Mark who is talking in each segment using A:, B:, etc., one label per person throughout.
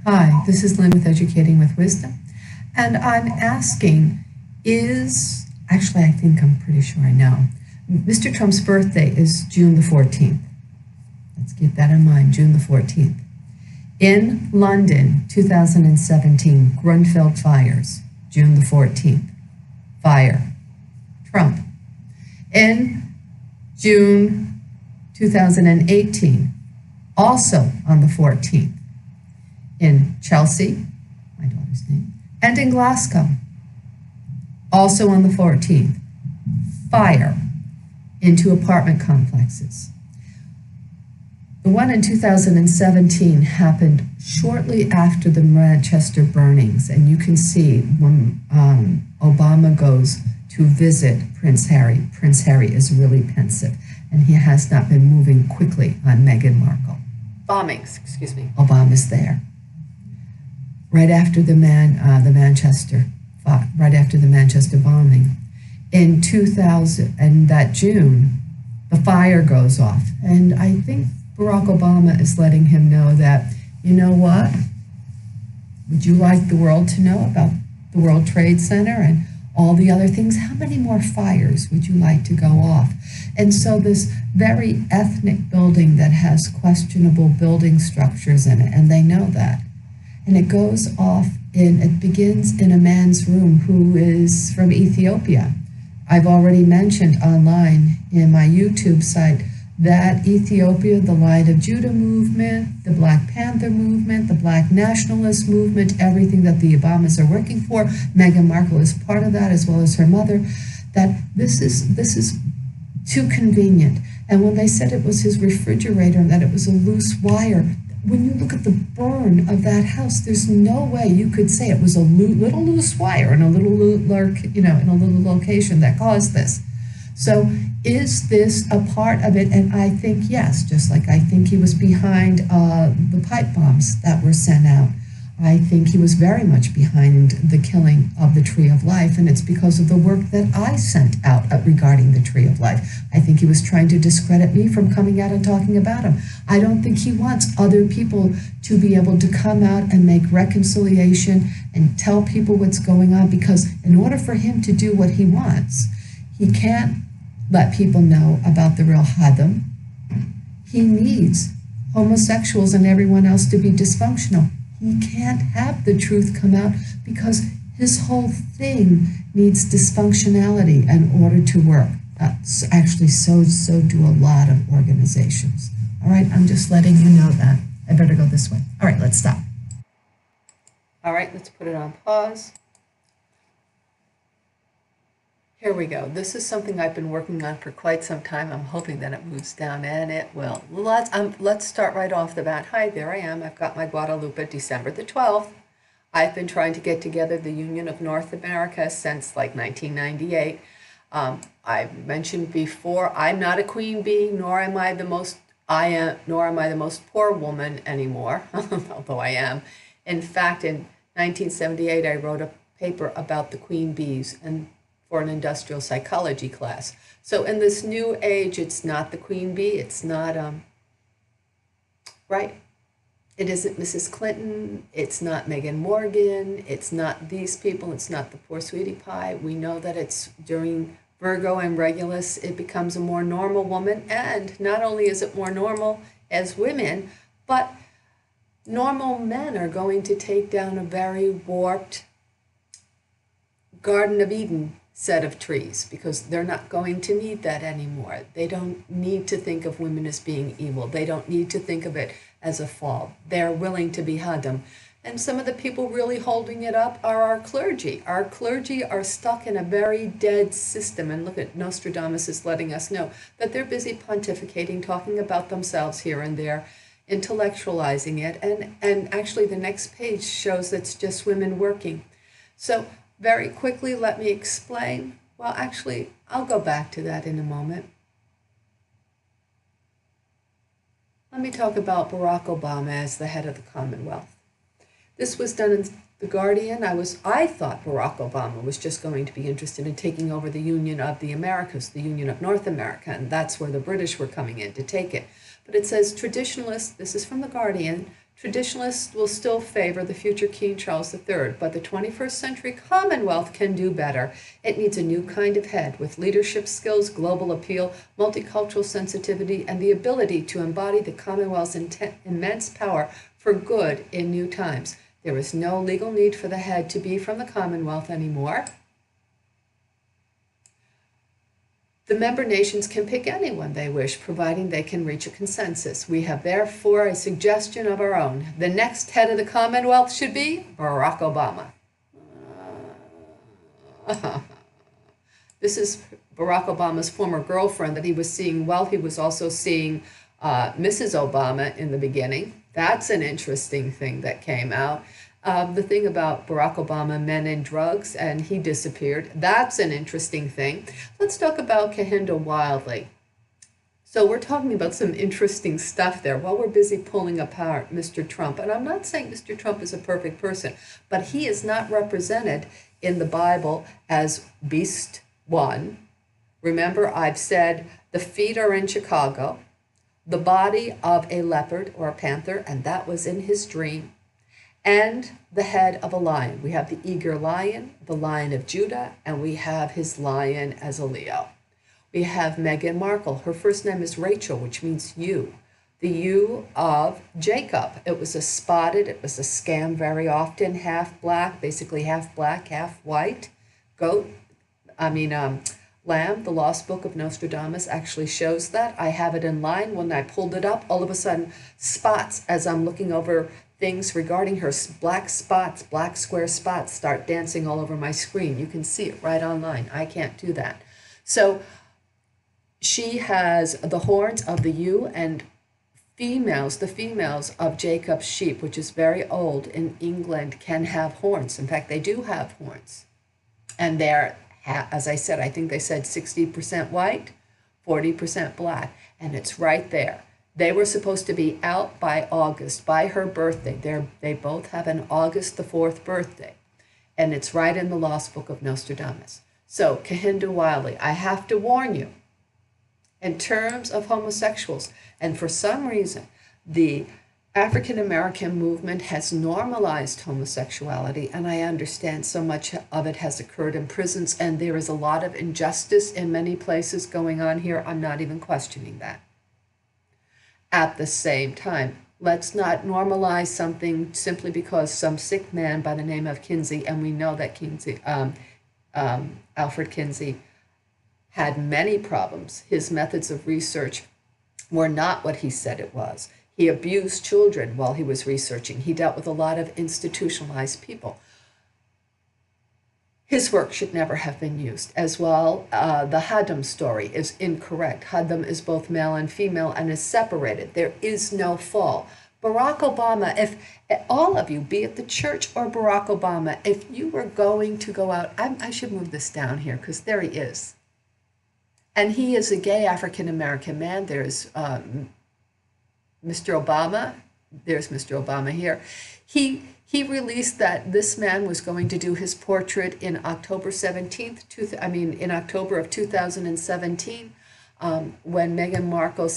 A: Hi, this is Lynn with Educating with Wisdom, and I'm asking, I think I'm pretty sure I know. Mr. Trump's birthday is June the 14th. Let's keep that in mind, June the 14th. In London, 2017, Grenfell fires, June the 14th. Fire, Trump. In June 2018, also on the 14th, in Chelsea, my daughter's name, and in Glasgow, also on the 14th, fire into apartment complexes. The one in 2017 happened shortly after the Manchester burnings, and you can see when Obama goes to visit Prince Harry, Prince Harry is really pensive, and he has not been moving quickly on Meghan Markle. Bombings, excuse me. Obama's there. Right after the Manchester bombing, in 2000 and that June, the fire goes off, and I think Barack Obama is letting him know that, you know what? Would you like the world to know about the World Trade Center and all the other things? How many more fires would you like to go off? And so this very ethnic building that has questionable building structures in it, and they know that. And it goes off it begins in a man's room who is from Ethiopia. I've already mentioned online in my YouTube site that Ethiopia, the Line of Judah movement, the Black Panther movement, the Black nationalist movement, everything that the Obamas are working for, Meghan Markle is part of that, as well as her mother, that this is too convenient. And when they said it was his refrigerator and that it was a loose wire, when you look at the burn of that house, there's no way you could say it was a little loose wire in a little in a little location that caused this. So is this a part of it? And I think yes, just like I think he was behind the pipe bombs that were sent out. I think he was very much behind the killing of the Tree of Life, and it's because of the work that I sent out regarding the Tree of Life. I think he was trying to discredit me from coming out and talking about him. I don't think he wants other people to be able to come out and make reconciliation and tell people what's going on, because in order for him to do what he wants, he can't let people know about the real Hadam. He needs homosexuals and everyone else to be dysfunctional. He can't have the truth come out because his whole thing needs dysfunctionality in order to work. Actually, so do a lot of organizations. All right, I'm just letting you know that. I better go this way. All right, let's stop. All right, let's put it on pause. Here we go. This is something I've been working on for quite some time. I'm hoping that it moves down, and it will. Let's start right off the bat. Hi, there I am. I've got my Guadalupe, December the 12th. I've been trying to get together the Union of North America since like 1998. I mentioned before, I'm not a queen bee, nor am I the most poor woman anymore, although I am. In fact, in 1978, I wrote a paper about the queen bees and for an industrial psychology class. So in this new age, it's not the queen bee, it's not, right? It isn't Mrs. Clinton, it's not Megan Morgan, it's not these people, it's not the poor sweetie pie. We know that it's during Virgo and Regulus, it becomes a more normal woman, and not only is it more normal as women, but normal men are going to take down a very warped Garden of Eden set of trees, because they're not going to need that anymore. They don't need to think of women as being evil. They don't need to think of it as a fall. They're willing to be Hadam. And some of the people really holding it up are our clergy. Our clergy are stuck in a very dead system. And look at Nostradamus is letting us know that they're busy pontificating, talking about themselves here and there, intellectualizing it. And actually the next page shows it's just women working. So very quickly, let me explain. Well, actually, I'll go back to that in a moment. Let me talk about Barack Obama as the head of the Commonwealth. This was done in The Guardian. I thought Barack Obama was just going to be interested in taking over the Union of the Americas, the Union of North America, and that's where the British were coming in to take it. But it says traditionalists, this is from The Guardian, Traditionalists will still favor the future King Charles III, but the 21st century Commonwealth can do better. It needs a new kind of head with leadership skills, global appeal, multicultural sensitivity, and the ability to embody the Commonwealth's immense power for good in new times. There is no legal need for the head to be from the Commonwealth anymore. The member nations can pick anyone they wish, providing they can reach a consensus. We have therefore a suggestion of our own. The next head of the Commonwealth should be Barack Obama. This is Barack Obama's former girlfriend that he was seeing while he was also seeing Mrs. Obama in the beginning. That's an interesting thing that came out. The thing about Barack Obama, men and drugs, and he disappeared. That's an interesting thing. Let's talk about Kehinde Wiley. So we're talking about some interesting stuff there while we're busy pulling apart Mr. Trump. And I'm not saying Mr. Trump is a perfect person, but he is not represented in the Bible as Beast One. Remember, I've said the feet are in Chicago, the body of a leopard or a panther, and that was in his dream, and the head of a lion. We have the eager lion, the Lion of Judah, and we have his lion as a Leo. We have Meghan Markle. Her first name is Rachel, which means ewe. The ewe of Jacob. It was a scam very often, half black, basically half black, half white. Lamb, the Lost Book of Nostradamus, actually shows that. I have it in line. When I pulled it up, all of a sudden, spots as I'm looking over things regarding her, black spots, black square spots start dancing all over my screen. You can see it right online. I can't do that. So she has the horns of the ewe, and the females of Jacob's sheep, which is very old in England, can have horns. In fact, they do have horns. And they're, as I said, I think they said 60% white, 40% black, and it's right there. They were supposed to be out by August, by her birthday. They both have an August the 4th birthday, and it's right in the Lost Book of Nostradamus. So, Kehinde Wiley, I have to warn you, in terms of homosexuals, and for some reason, the African American movement has normalized homosexuality, and I understand so much of it has occurred in prisons, and there is a lot of injustice in many places going on here. I'm not even questioning that. At the same time, let's not normalize something simply because some sick man by the name of Kinsey, and we know that Alfred Kinsey had many problems. His methods of research were not what he said it was. He abused children while he was researching. He dealt with a lot of institutionalized people. His work should never have been used. As well, the Haddam story is incorrect. Haddam is both male and female and is separated. There is no fall. Barack Obama, if all of you, be it the church or Barack Obama, if you were going to go out, I should move this down here because there he is. And he is a gay African-American man. There's Mr. Obama. There's Mr. Obama here. He released that this man was going to do his portrait in October 17th, in October of 2017, when Meghan Markle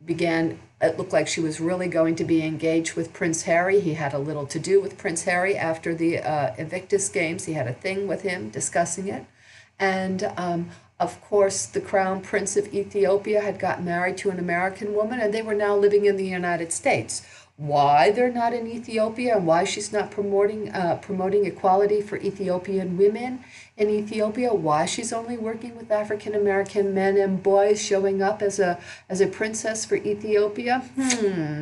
A: began, it looked like she was really going to be engaged with Prince Harry. He had a little to do with Prince Harry after the Invictus Games. He had a thing with him discussing it. And of course, the Crown Prince of Ethiopia had got married to an American woman, and they were now living in the United States. Why they're not in Ethiopia and why she's not promoting equality for Ethiopian women in Ethiopia, why she's only working with African American men and boys showing up as a princess for Ethiopia,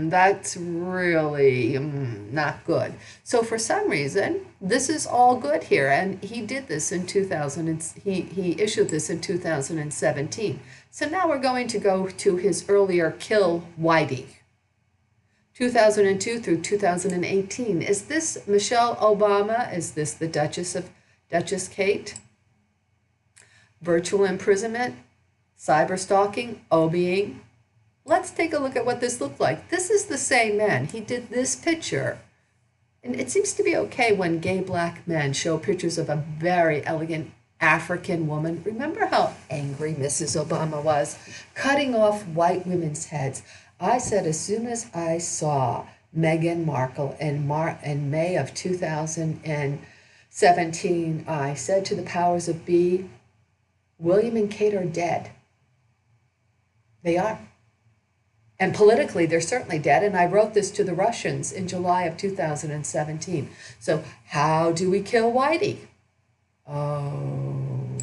A: that's really not good. So for some reason, this is all good here, and he did this in he issued this in 2017. So now we're going to go to his earlier Kill Whitey. 2002 through 2018. Is this Michelle Obama? Is this the Duchess Kate? Virtual imprisonment, cyber stalking, OBing. Let's take a look at what this looked like. This is the same man. He did this picture. And it seems to be okay when gay black men show pictures of a very elegant African woman. Remember how angry Mrs. Obama was, cutting off white women's heads. I said as soon as I saw Meghan Markle in May of 2017. I said to the powers of be, William and Kate are dead. They are. And politically, they're certainly dead. And I wrote this to the Russians in July of 2017. So how do we kill Whitey? Oh.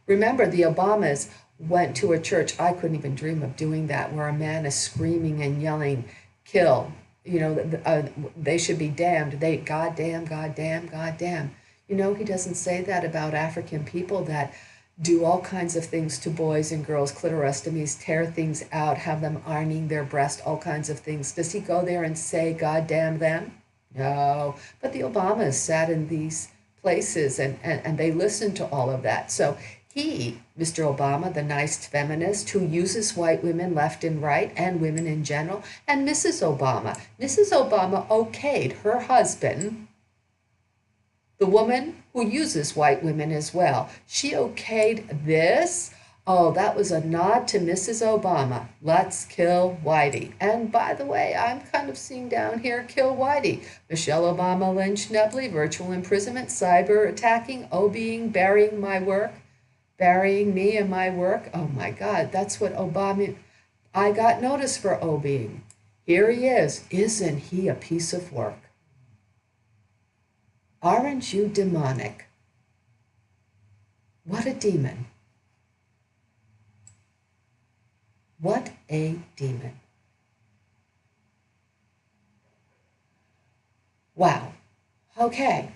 A: Remember, the Obamas went to a church. I couldn't even dream of doing that, where a man is screaming and yelling, kill. They should be damned. Goddamn, goddamn, goddamn. He doesn't say that about African people that do all kinds of things to boys and girls, clitorectomies, tear things out, have them ironing their breast, all kinds of things. Does he go there and say, God damn them? No. But the Obamas sat in these places and they listened to all of that. So he, Mr. Obama, the nice feminist who uses white women left and right and women in general, and Mrs. Obama okayed her husband, the woman who uses white women as well. She okayed this. Oh, that was a nod to Mrs. Obama. Let's kill Whitey. And by the way, I'm kind of seeing down here, kill Whitey. Michelle Obama, Lynch Nebley, virtual imprisonment, cyber attacking, OBing, burying my work, burying me and my work. Oh my God, that's what Obama, I got notice for OBing. Here he is. Isn't he a piece of work? Aren't you demonic? What a demon. What a demon. Wow. Okay.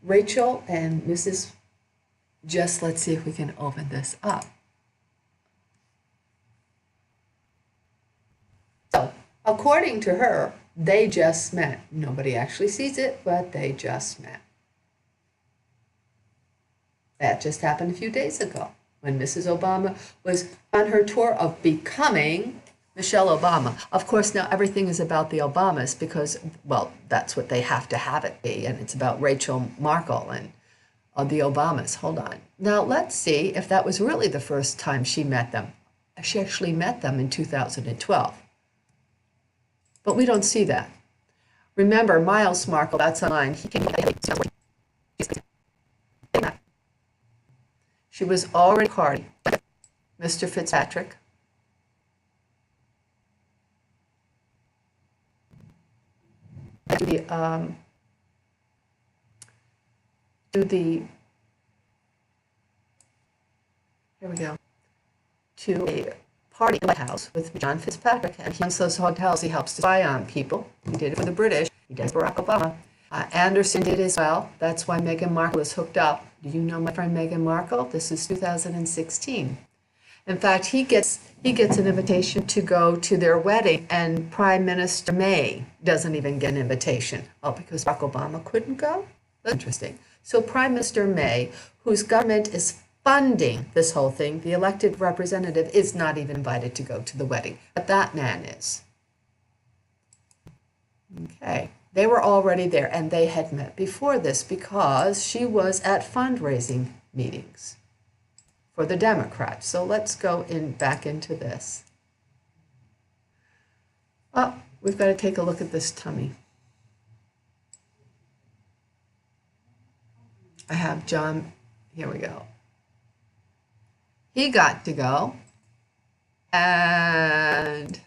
A: Rachel and Mrs. Let's see if we can open this up. So, according to her, they just met. Nobody actually sees it, but they just met. That just happened a few days ago when Mrs. Obama was on her tour of becoming Michelle Obama. Of course, now everything is about the Obamas because, well, that's what they have to have it be. And it's about Rachel Markle and the Obamas. Hold on. Now, let's see if that was really the first time she met them. She actually met them in 2012. But we don't see that. Remember, Miles Markle, that's online. She was already party. Mr. Fitzpatrick. Here we go, to a party in the White House with John Fitzpatrick, and he owns those hotels. He helps to spy on people. He did it for the British. He did Barack Obama. Anderson did as well. That's why Meghan Markle is hooked up. Do you know my friend Meghan Markle? This is 2016. In fact, he gets an invitation to go to their wedding, and Prime Minister May doesn't even get an invitation. Oh, because Barack Obama couldn't go? That's interesting. So Prime Minister May, whose government is funding this whole thing, the elected representative, is not even invited to go to the wedding. But that man is. Okay. They were already there, and they had met before this because she was at fundraising meetings for the Democrats. So let's go back into this. Oh, we've got to take a look at this tummy. I have John, here we go. He got to go, and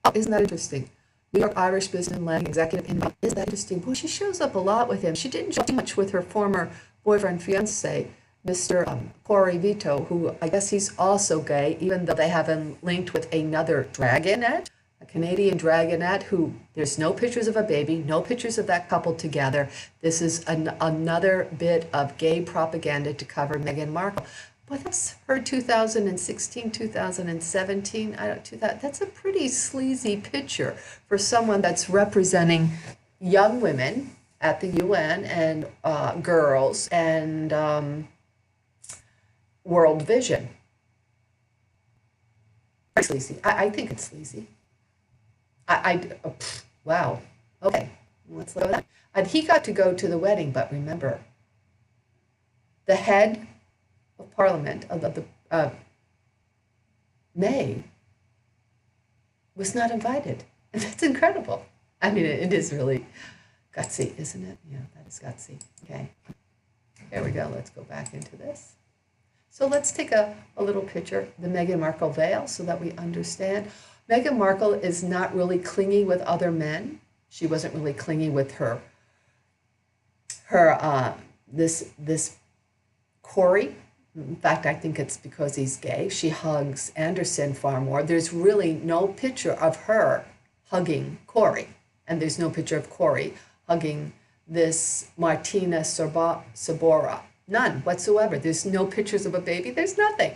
A: oh, isn't that interesting? New York Irish businessman, executive invite. Isn't that interesting? Boy, she shows up a lot with him. She didn't show too much with her former boyfriend, fiance, Mr. Corey Vito, who I guess he's also gay, even though they have him linked with another dragonette, a Canadian dragonette, who there's no pictures of a baby, no pictures of that couple together. This is another bit of gay propaganda to cover Meghan Markle. But that's her 2016, 2017. That's a pretty sleazy picture for someone that's representing young women at the UN and girls and World Vision. Sleazy. I think it's sleazy. Wow. Okay. Let's look at that. He got to go to the wedding, but remember, the head of Parliament of May was not invited. And that's incredible. I mean, it is really gutsy, isn't it? Yeah, that is gutsy. Okay. Here we go. Let's go back into this. So let's take a little picture, the Meghan Markle veil, so that we understand. Meghan Markle is not really clingy with other men. She wasn't really clingy with this Corey. In fact, I think it's because he's gay. She hugs Anderson far more. There's really no picture of her hugging Corey, and there's no picture of Corey hugging this Martina Sabora. None whatsoever. There's no pictures of a baby. There's nothing.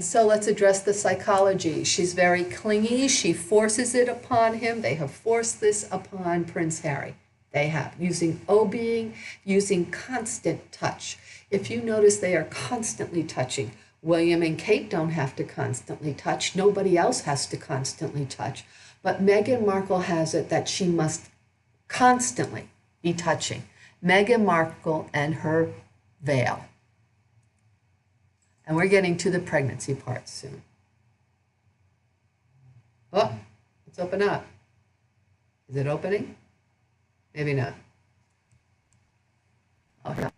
A: So let's address the psychology. She's very clingy. She forces it upon him. They have forced this upon Prince Harry. They have, using obeying, using constant touch. If you notice, they are constantly touching. William and Kate don't have to constantly touch. Nobody else has to constantly touch. But Meghan Markle has it that she must constantly be touching. Meghan Markle and her veil. And we're getting to the pregnancy part soon. Oh, let's open up. Is it opening? Maybe not. Okay.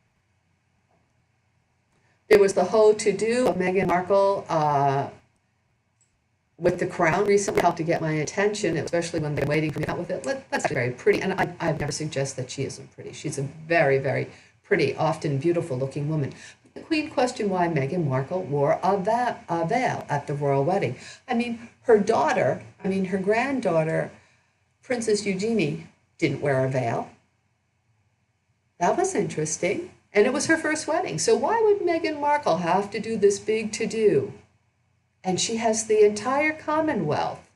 A: There was the whole to-do of Meghan Markle with the crown recently helped to get my attention, especially when they're waiting for me out with it. That's very pretty, and I've never suggested that she isn't pretty. She's a very, very pretty, often beautiful-looking woman. The Queen questioned why Meghan Markle wore a veil at the royal wedding. I mean, her granddaughter, Princess Eugenie, didn't wear a veil. That was interesting. And it was her first wedding. So why would Meghan Markle have to do this big to-do? And she has the entire Commonwealth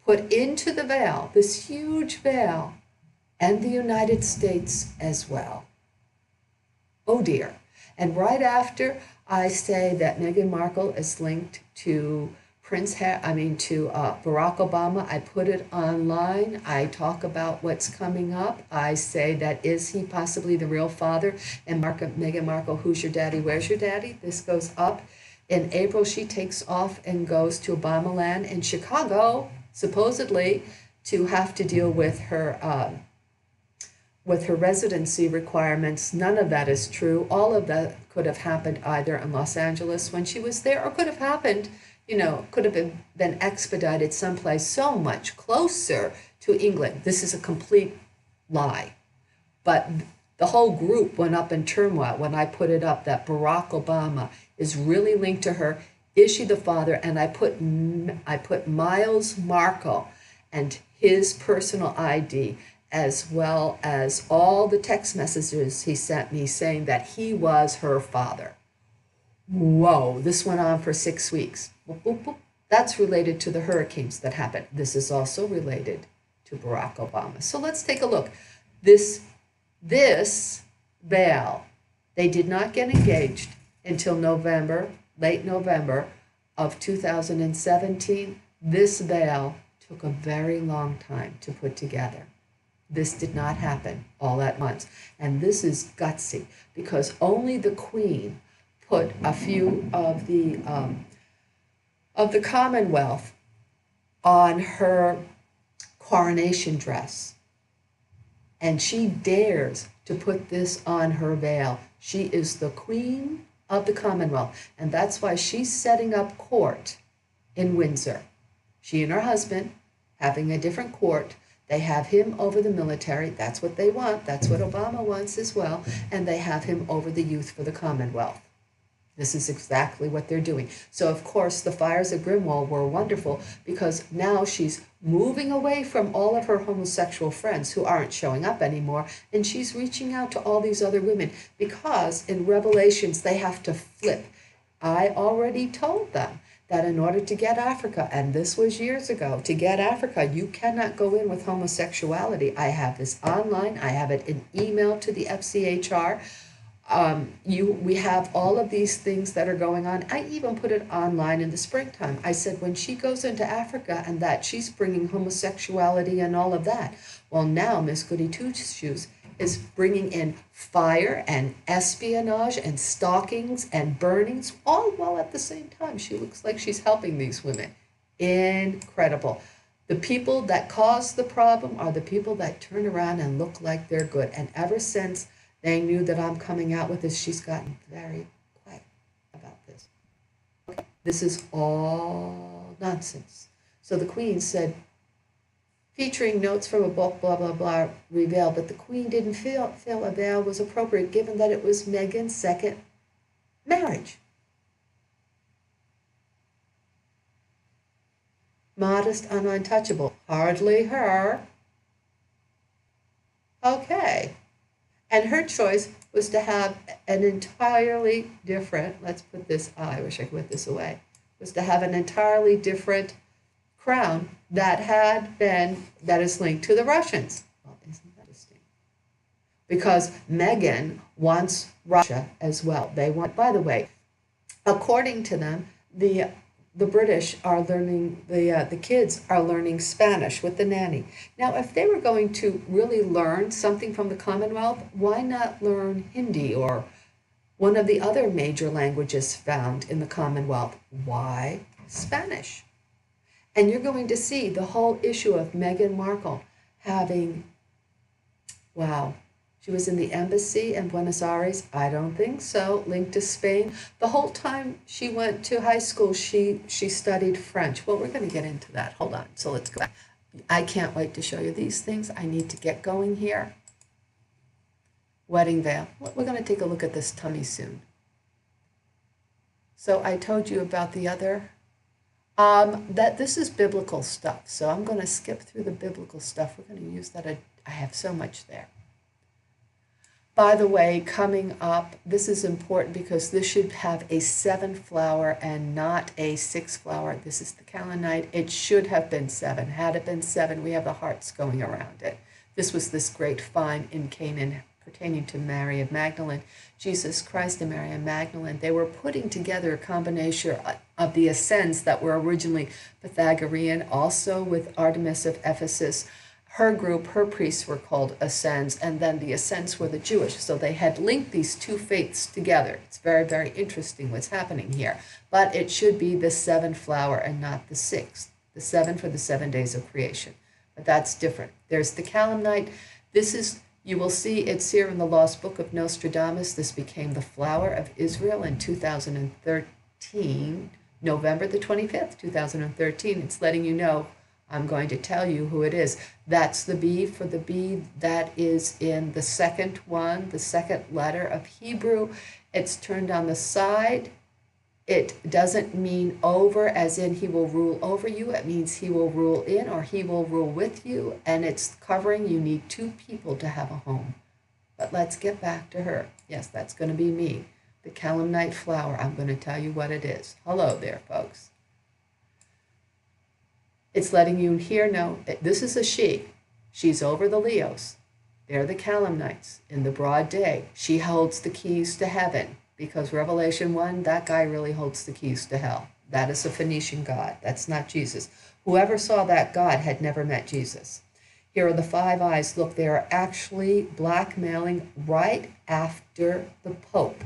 A: put into the veil, this huge veil, and the United States as well. Oh dear. And right after I say that Meghan Markle is linked to Barack Obama, I put it online. I talk about what's coming up. I say that is he possibly the real father? And Meghan Markle, who's your daddy? Where's your daddy? This goes up. In April, she takes off and goes to Obama land in Chicago, supposedly, to have to deal with her residency requirements. None of that is true. All of that could have happened either in Los Angeles when she was there, or could have happened, could have been expedited someplace so much closer to England. This is a complete lie. But the whole group went up in turmoil when I put it up that Barack Obama is really linked to her. Is she the father? And I put Miles Markle and his personal ID, as well as all the text messages he sent me saying that he was her father. Whoa, this went on for 6 weeks. Boop, boop, boop. That's related to the hurricanes that happened. This is also related to Barack Obama. So let's take a look. This veil, they did not get engaged until late November of 2017. This veil took a very long time to put together. This did not happen all at once. And this is gutsy because only the Queen put a few of the Commonwealth on her coronation dress. And she dares to put this on her veil. She is the Queen of the Commonwealth. And that's why she's setting up court in Windsor. She and her husband having a different court. They have him over the military. That's what they want. That's what Obama wants as well. And they have him over the youth for the Commonwealth. This is exactly what they're doing. So, of course, the fires of Grimwald were wonderful because now she's moving away from all of her homosexual friends who aren't showing up anymore, and she's reaching out to all these other women because in Revelations they have to flip. I already told them that in order to get Africa, and this was years ago, to get Africa, you cannot go in with homosexuality. I have this online. I have it in email to the FCHR. We have all of these things that are going on. I even put it online in the springtime. I said when she goes into Africa and that she's bringing homosexuality and all of that. Well, now Miss Goody Two-Shoes is bringing in fire and espionage and stalkings and burnings all while at the same time she looks like she's helping these women. Incredible. The people that cause the problem are the people that turn around and look like they're good. And ever since they knew that I'm coming out with this, she's gotten very quiet about this. Okay, this is all nonsense. So the Queen said, featuring notes from a book, blah, blah, blah, revealed, but the Queen didn't feel a veil was appropriate given that it was Meghan's second marriage. Modest and untouchable. Hardly her. Okay. And her choice was to have an entirely different, let's put this, I wish I could put this away, was to have an entirely different crown that is linked to the Russians. Well, isn't that interesting? Because Meghan wants Russia as well. They want, by the way, according to them, the British are learning, the kids are learning Spanish with the nanny. Now, if they were going to really learn something from the Commonwealth, why not learn Hindi or one of the other major languages found in the Commonwealth? Why Spanish? And you're going to see the whole issue of Meghan Markle having, wow, she was in the embassy in Buenos Aires. I don't think so. Linked to Spain. The whole time she went to high school, she studied French. Well, we're going to get into that. Hold on. So let's go back. I can't wait to show you these things. I need to get going here. Wedding veil. We're going to take a look at this tummy soon. So I told you about the other. That this is biblical stuff. So I'm going to skip through the biblical stuff. We're going to use that. I have so much there. By the way, coming up, this is important because this should have a 7-flower and not a 6-flower. This is the calamite. It should have been 7. Had it been 7, we have the hearts going around it. This was this great find in Canaan pertaining to Mary of Magdalene, Jesus Christ and Mary of Magdalene. They were putting together a combination of the ascends that were originally Pythagorean, also with Artemis of Ephesus. Her group, her priests were called Ascends, and then the Ascends were the Jewish. So they had linked these two faiths together. It's very, very interesting what's happening here. But it should be the 7-flower and not the 6. The 7 for the 7 days of creation. But that's different. There's the calamite. This is, you will see it's here in the Lost Book of Nostradamus. This became the flower of Israel in 2013, November the 25th, 2013. It's letting you know. I'm going to tell you who it is. That's the B for the B that is in the second one, the second letter of Hebrew. It's turned on the side. It doesn't mean over as in he will rule over you. It means he will rule in or he will rule with you. And it's covering you need 2 people to have a home. But let's get back to her. Yes, that's going to be me. The calamite flower. I'm going to tell you what it is. Hello there, folks. It's letting you here know this is a she. She's over the Leos. They're the Calamites in the broad day. She holds the keys to heaven because Revelation 1, that guy really holds the keys to hell. That is a Phoenician god. That's not Jesus. Whoever saw that god had never met Jesus. Here are the 5 eyes. Look, they are actually blackmailing right after the Pope.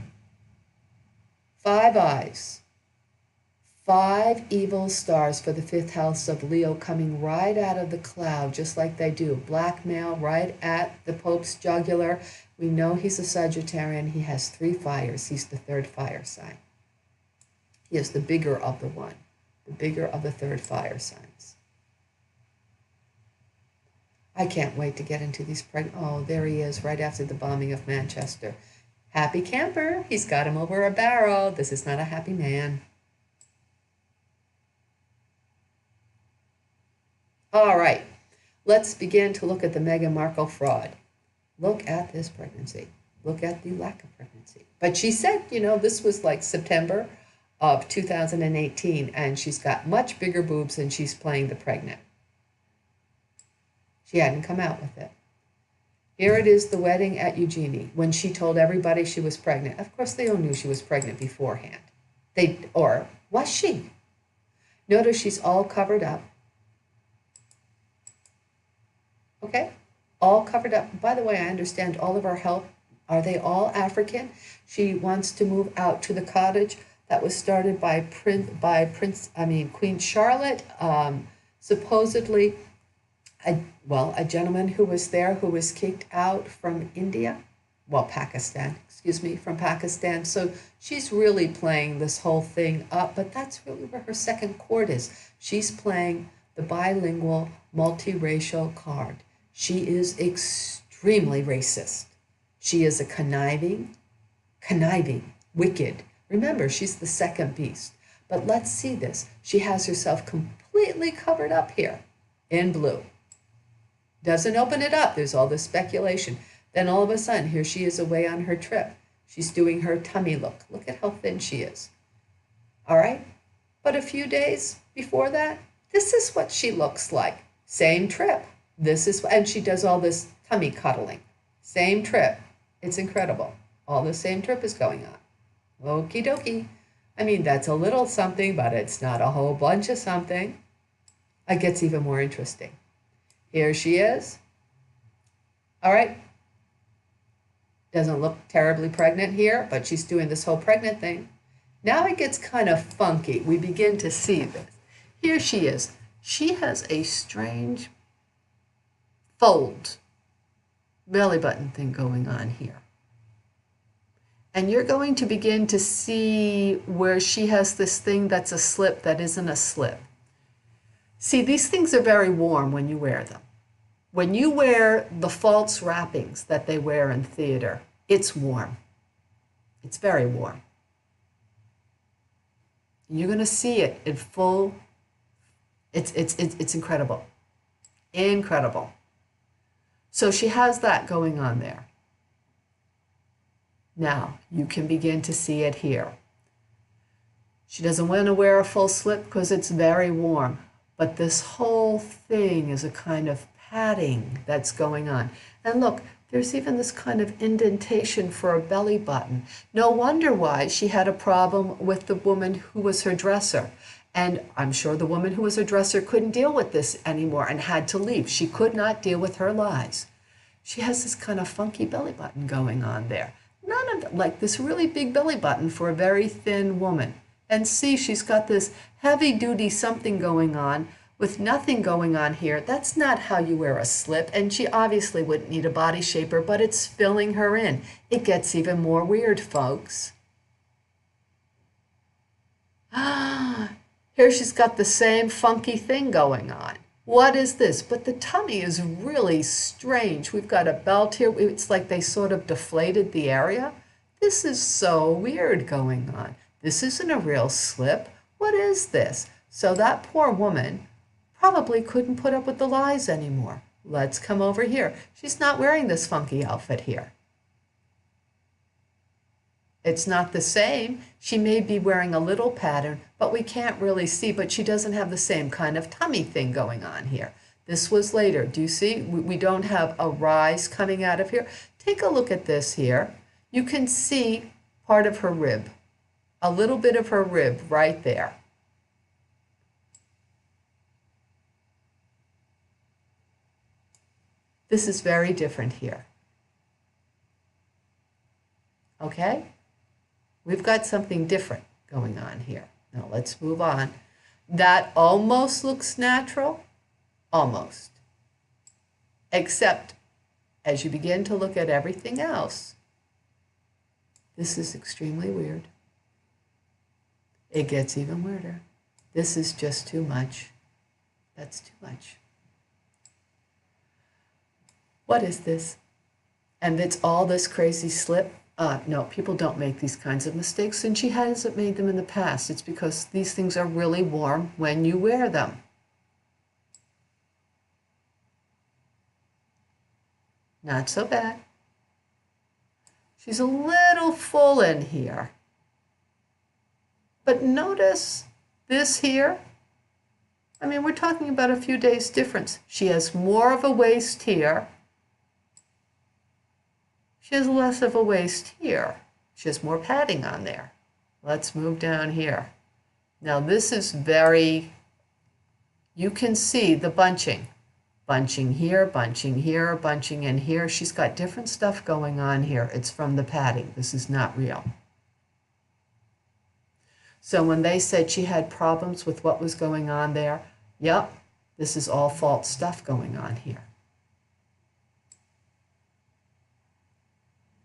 A: 5 eyes. 5 evil stars for the 5th house of Leo coming right out of the cloud, just like they do. Blackmail right at the Pope's jugular. We know he's a Sagittarian. He has 3 fires. He's the 3rd fire sign. He is the bigger of the one, the bigger of the 3rd fire signs. I can't wait to get into these oh, there he is right after the bombing of Manchester. Happy camper. He's got him over a barrel. This is not a happy man. All right, let's begin to look at the Meghan Markle fraud. Look at this pregnancy. Look at the lack of pregnancy. But she said, you know, this was like September of 2018, and she's got much bigger boobs and she's playing the pregnant. She hadn't come out with it. Here it is, the wedding at Eugenie, when she told everybody she was pregnant. Of course, they all knew she was pregnant beforehand. Or was she? Notice she's all covered up. Okay, all covered up. By the way, I understand all of our help. Are they all African? She wants to move out to the cottage. that was started by Queen Charlotte. Supposedly, a gentleman who was there who was kicked out from India, Pakistan, excuse me, from Pakistan. So she's really playing this whole thing up, but that's really where her second chord is. She's playing the bilingual, multiracial card. She is extremely racist. She is a conniving, wicked. Remember, she's the second beast. But let's see this. She has herself completely covered up here in blue. Doesn't open it up. There's all this speculation. Then all of a sudden, here she is away on her trip. She's doing her tummy look. Look at how thin she is. All right? But a few days before that, this is what she looks like. Same trip. And she does all this tummy cuddling. Same trip. It's incredible. All the same trip is going on. Okie dokie. I mean, that's a little something, but it's not a whole bunch of something. It gets even more interesting. Here she is. All right. Doesn't look terribly pregnant here, but she's doing this whole pregnant thing. Now it gets kind of funky. We begin to see this. Here she is. She has a strange fold belly button thing going on here. And you're going to begin to see where she has this thing that's a slip that isn't a slip. See, these things are very warm when you wear them. When you wear the false wrappings that they wear in theater, it's warm. It's very warm. You're going to see it in full. It's incredible. Incredible. So she has that going on there. Now, you can begin to see it here. She doesn't want to wear a full slip because it's very warm. But this whole thing is a kind of padding that's going on. And look, there's even this kind of indentation for a belly button. No wonder why she had a problem with the woman who was her dresser. And I'm sure the woman who was her dresser couldn't deal with this anymore and had to leave. She could not deal with her lies. She has this kind of funky belly button going on there. None of it, like this really big belly button for a very thin woman. And see, she's got this heavy-duty something going on with nothing going on here. That's not how you wear a slip. And she obviously wouldn't need a body shaper, but it's filling her in. It gets even more weird, folks. Here she's got the same funky thing going on. What is this? But the tummy is really strange. We've got a belt here. It's like they sort of deflated the area. This is so weird going on. This isn't a real slip. What is this? So that poor woman probably couldn't put up with the lies anymore. Let's come over here. She's not wearing this funky outfit here. It's not the same. She may be wearing a little pattern, but we can't really see, but she doesn't have the same kind of tummy thing going on here. This was later. Do you see? We don't have a rise coming out of here. Take a look at this here. You can see part of her rib, a little bit of her rib right there. This is very different here. Okay? We've got something different going on here. Now let's move on. That almost looks natural. Almost. Except as you begin to look at everything else, this is extremely weird. It gets even weirder. This is just too much. That's too much. What is this? And it's all this crazy slip. No, people don't make these kinds of mistakes, and she hasn't made them in the past. It's because these things are really warm when you wear them. Not so bad. She's a little full in here. But notice this here. I mean, we're talking about a few days difference. She has more of a waist here. She has less of a waist here. She has more padding on there. Let's move down here. Now this is very, you can see the bunching. Bunching here, bunching here, bunching in here. She's got different stuff going on here. It's from the padding. This is not real. So when they said she had problems with what was going on there, yep, this is all false stuff going on here.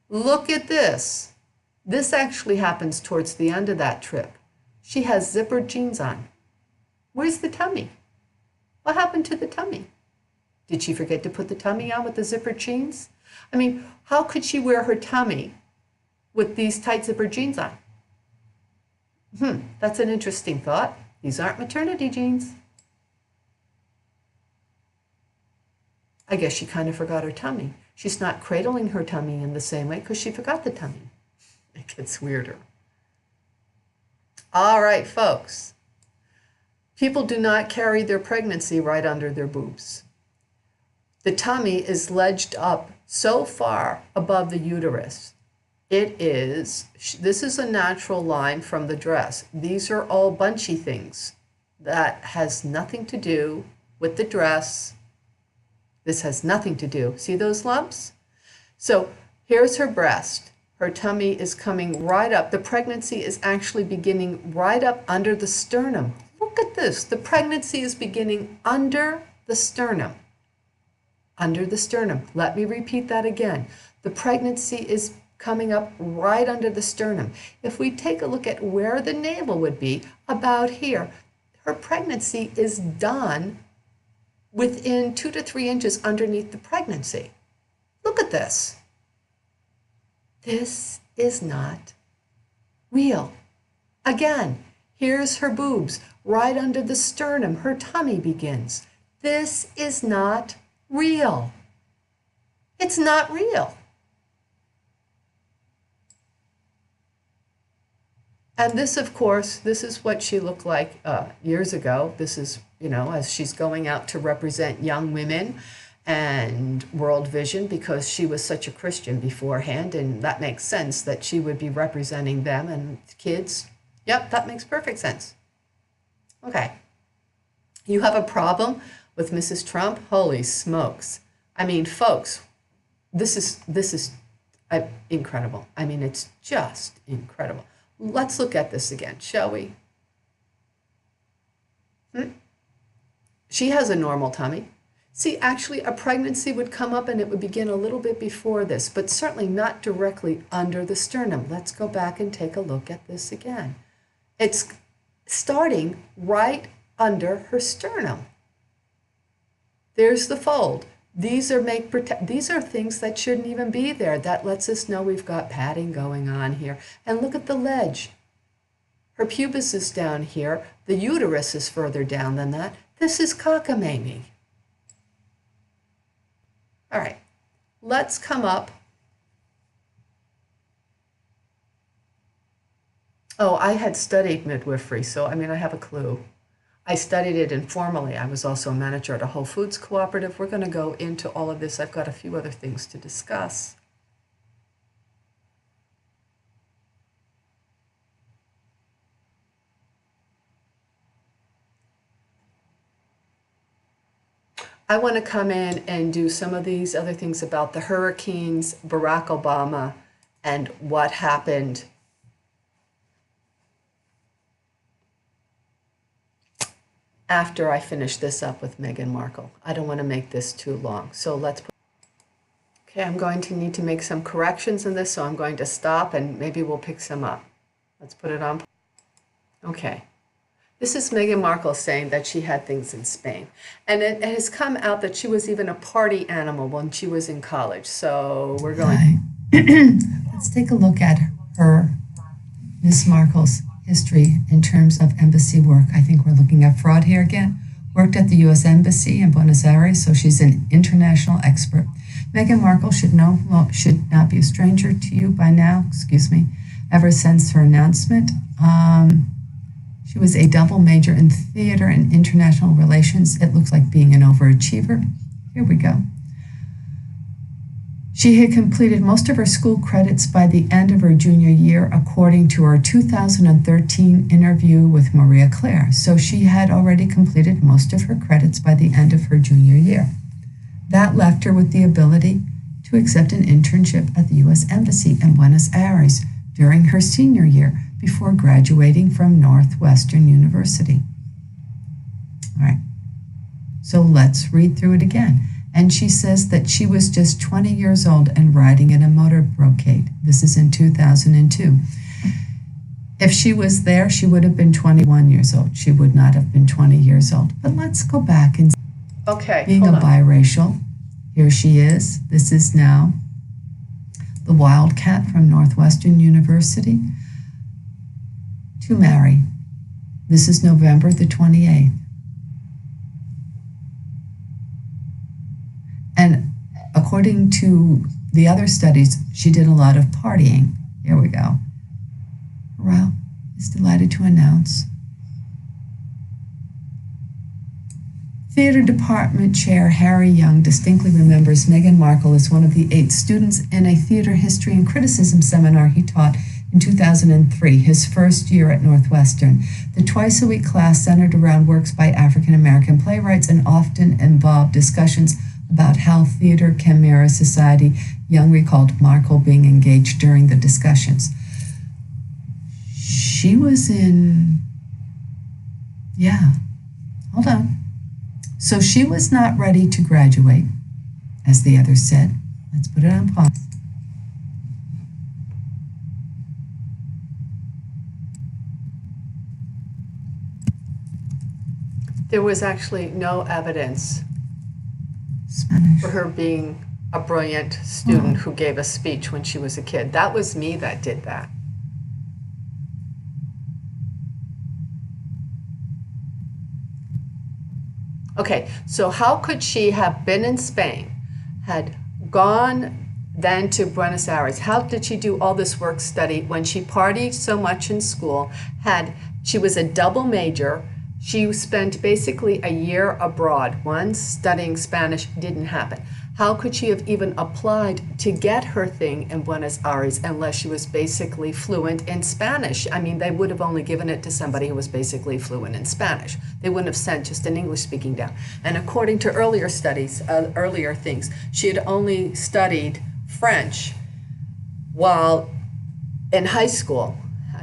A: Look at this. This actually happens towards the end of that trip. She has zippered jeans on. Where's the tummy? What happened to the tummy? Did she forget to put the tummy on with the zippered jeans? I mean, how could she wear her tummy with these tight zippered jeans on? That's an interesting thought. These aren't maternity jeans. I guess she kind of forgot her tummy. She's not cradling her tummy in the same way because she forgot the tummy. It gets weirder. All right, folks. People do not carry their pregnancy right under their boobs. The tummy is ledged up so far above the uterus. This is a natural line from the dress. These are all bunchy things. That has nothing to do with the dress. This has nothing to do. See those lumps? So here's her breast. Her tummy is coming right up. The pregnancy is actually beginning right up under the sternum. Look at this. The pregnancy is beginning under the sternum. Under the sternum. Let me repeat that again. The pregnancy is coming up right under the sternum. If we take a look at where the navel would be, about here, her pregnancy is done within 2 to 3 inches underneath the pregnancy. Look at this. This is not real. Again, here's her boobs. Right under the sternum, her tummy begins. This is not real. It's not real. And this, of course, this is what she looked like years ago. This is, as she's going out to represent young women and World Vision, because she was such a Christian beforehand, and that makes sense that she would be representing them and kids. Yep, that makes perfect sense. Okay. You have a problem with Mrs. Trump? Holy smokes. I mean, folks, this is incredible. I mean, it's just incredible. Let's look at this again, shall we? She has a normal tummy. See, actually, a pregnancy would come up and it would begin a little bit before this, but certainly not directly under the sternum. Let's go back and take a look at this again. It's starting right under her sternum. There's the fold. These are things that shouldn't even be there. That lets us know we've got padding going on here. And look at the ledge. Her pubis is down here. The uterus is further down than that. This is cockamamie. All right, let's come up. Oh, I had studied midwifery, so I have a clue. I studied it informally. I was also a manager at a Whole Foods cooperative. We're going to go into all of this. I've got a few other things to discuss. I want to come in and do some of these other things about the hurricanes, Barack Obama, and what happened after I finish this up with Meghan Markle. I don't want to make this too long. So okay, I'm going to need to make some corrections in this, so I'm going to stop and maybe we'll pick some up. Let's put it on. Okay. This is Meghan Markle saying that she had things in Spain. And it has come out that she was even a party animal when she was in college. So we're going.
B: Let's take a look at her, Ms. Markle's history in terms of embassy work. I think we're looking at fraud here again. Worked at the U.S. Embassy in Buenos Aires, so she's an international expert. Meghan Markle should not be a stranger to you by now, ever since her announcement. She was a double major in theater and international relations. It looks like being an overachiever. Here we go. She had completed most of her school credits by the end of her junior year, according to her 2013 interview with Maria Claire. So she had already completed most of her credits by the end of her junior year. That left her with the ability to accept an internship at the U.S. Embassy in Buenos Aires. during her senior year before graduating from Northwestern University. All right, so let's read through it again. And she says that she was just 20 years old and riding in a motorcade. This is in 2002. If she was there, she would have been 21 years old. She would not have been 20 years old. But let's go back and being a biracial. Here she is. This is now the Wildcat from Northwestern University to marry. This is November the 28th. And according to the other studies, she did a lot of partying. Here we go. Corral is delighted to announce Theater Department Chair Harry Young distinctly remembers Meghan Markle as one of the 8 students in a theater history and criticism seminar he taught in 2003, his first year at Northwestern. The twice-a-week class centered around works by African-American playwrights and often involved discussions about how theater can mirror society. Young recalled Markle being engaged during the discussions. She was in, hold on. So she was not ready to graduate, as the others said. Let's put it on pause.
A: There was actually no evidence for her being a brilliant student who gave a speech when she was a kid. That was me that did that. Okay, so how could she have been in Spain, had gone then to Buenos Aires? How did she do all this work study when she partied so much in school? She was a double major. She spent basically a year abroad. One, studying Spanish didn't happen. How could she have even applied to get her thing in Buenos Aires unless she was basically fluent in Spanish? I mean, they would have only given it to somebody who was basically fluent in Spanish. They wouldn't have sent just an English speaking down. And according to earlier studies, earlier things, she had only studied French while in high school,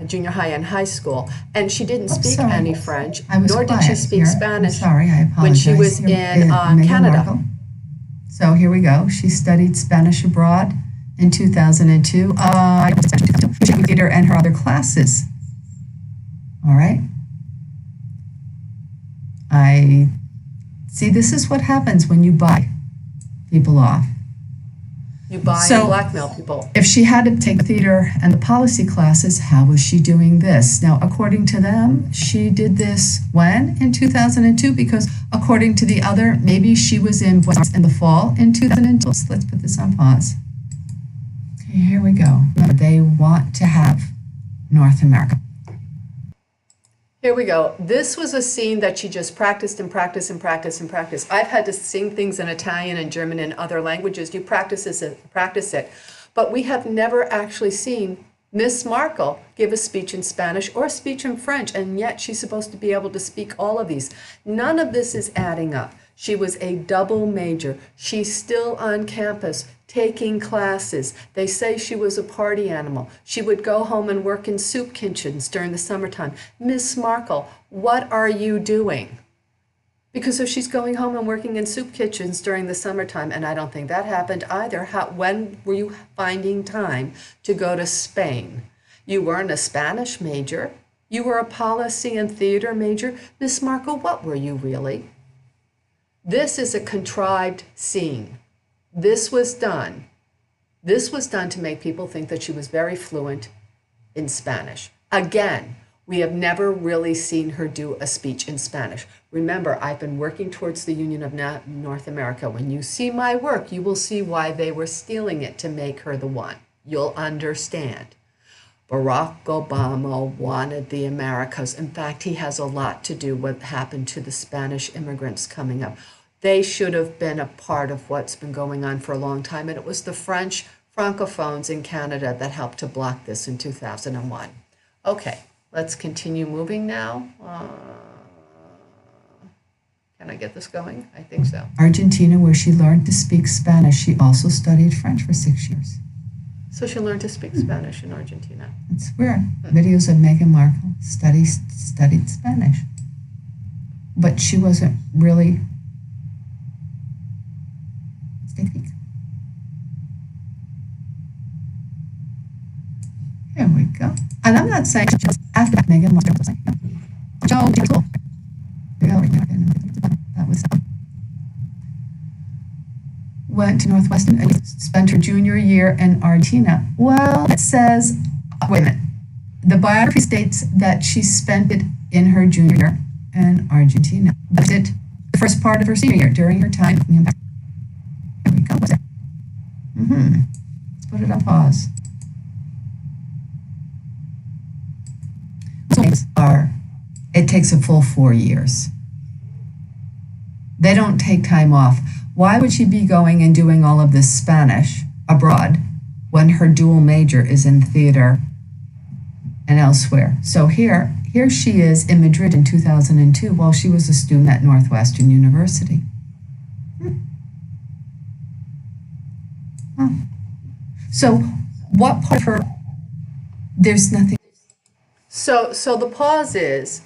A: junior high and high school, and she didn't speak any French, nor did she speak Spanish when she was in Canada.
B: Markle. So here we go. She studied Spanish abroad in 2002. Theater and her other classes. All right. I see. This is what happens when you buy people off.
A: You buy and blackmail people.
B: If she had to take theater and the policy classes, how was she doing this? Now, according to them, she did this when? In 2002, because according to the other, maybe she was in the fall in 2002. Let's put this on pause. Okay, here we go. They want to have North America.
A: Here we go. This was a scene that she just practiced and practiced and practiced and practiced. I've had to sing things in Italian and German and other languages. You practice it. But we have never actually seen Miss Markle give a speech in Spanish or a speech in French, and yet she's supposed to be able to speak all of these. None of this is adding up. She was a double major. She's still on campus taking classes. They say she was a party animal. She would go home and work in soup kitchens during the summertime. Miss Markle, what are you doing? Because if she's going home and working in soup kitchens during the summertime, and I don't think that happened either, when were you finding time to go to Spain? You weren't a Spanish major. You were a policy and theater major. Miss Markle, what were you really? This is a contrived scene. This was done to make people think that she was very fluent in Spanish. Again, we have never really seen her do a speech in Spanish. Remember, I've been working towards the Union of North America. When you see my work, you will see why they were stealing it to make her the one. You'll understand. Barack Obama wanted the Americas. In fact, he has a lot to do with what happened to the Spanish immigrants coming up. They should have been a part of what's been going on for a long time, and it was the French Francophones in Canada that helped to block this in 2001. Okay, let's continue moving now. Can I get this going? I think so.
B: Argentina, where she learned to speak Spanish. She also studied French for 6 years.
A: So she learned to speak Spanish in Argentina.
B: It's weird. Videos of Meghan Markle studied Spanish. But she wasn't really. Take a peek. Here we go. And I'm not saying just after Meghan Markle. Joe, cool. That was went to Northwestern and spent her junior year in Argentina. Well, it says, wait a minute. The biography states that she spent it in her junior year in Argentina. But it the first part of her senior year during her time. Here we go. Let's put it on pause. It takes a full 4 years. They don't take time off. Why would she be going and doing all of this Spanish abroad when her dual major is in theater and elsewhere? So here she is in Madrid in 2002 while she was a student at Northwestern University. So what part of her, there's nothing.
A: So the pause is,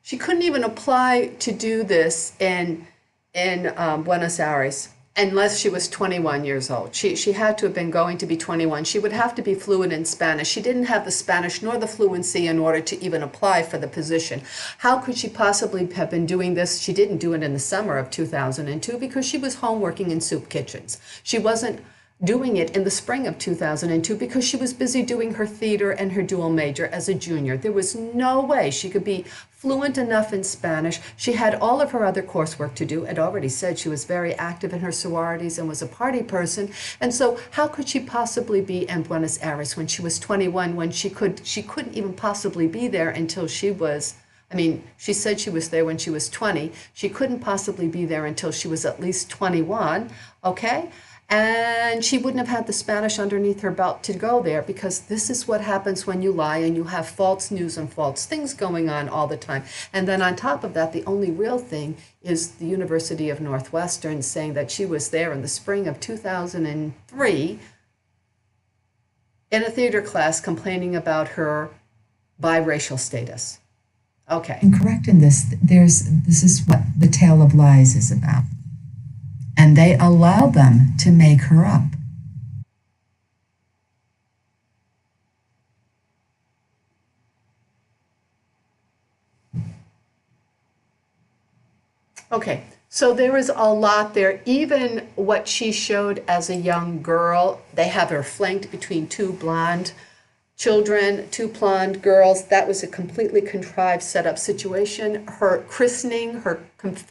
A: she couldn't even apply to do this in Buenos Aires unless she was 21 years old. She had to have been going to be 21. She would have to be fluent in Spanish. She didn't have the Spanish nor the fluency in order to even apply for the position. How could she possibly have been doing this? She didn't do it in the summer of 2002 because she was home working in soup kitchens. She wasn't doing it in the spring of 2002 because she was busy doing her theater and her dual major as a junior. There was no way she could be fluent enough in Spanish. She had all of her other coursework to do. I'd already said she was very active in her sororities and was a party person. And so how could she possibly be in Buenos Aires when she was 21, when she couldn't even possibly be there until she was, she said she was there when she was 20. She couldn't possibly be there until she was at least 21, okay? And she wouldn't have had the Spanish underneath her belt to go there, because this is what happens when you lie and you have false news and false things going on all the time. And then on top of that, the only real thing is the University of Northwestern saying that she was there in the spring of 2003 in a theater class complaining about her biracial status. Okay.
B: Incorrect in this. This is what the tale of lies is about. And they allow them to make her up.
A: Okay, so there is a lot there. Even what she showed as a young girl, they have her flanked between two blonde children, two blonde girls. That was a completely contrived setup situation. Her christening, her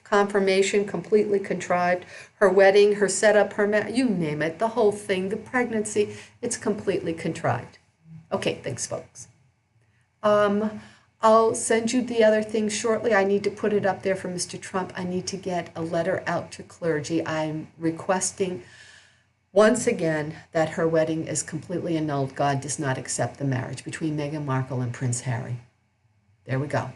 A: confirmation, completely contrived. Her wedding, her setup, you name it, the whole thing, the pregnancy, it's completely contrived. Okay, thanks, folks. I'll send you the other thing shortly. I need to put it up there for Mr. Trump. I need to get a letter out to clergy. I'm requesting once again that her wedding is completely annulled. God does not accept the marriage between Meghan Markle and Prince Harry. There we go.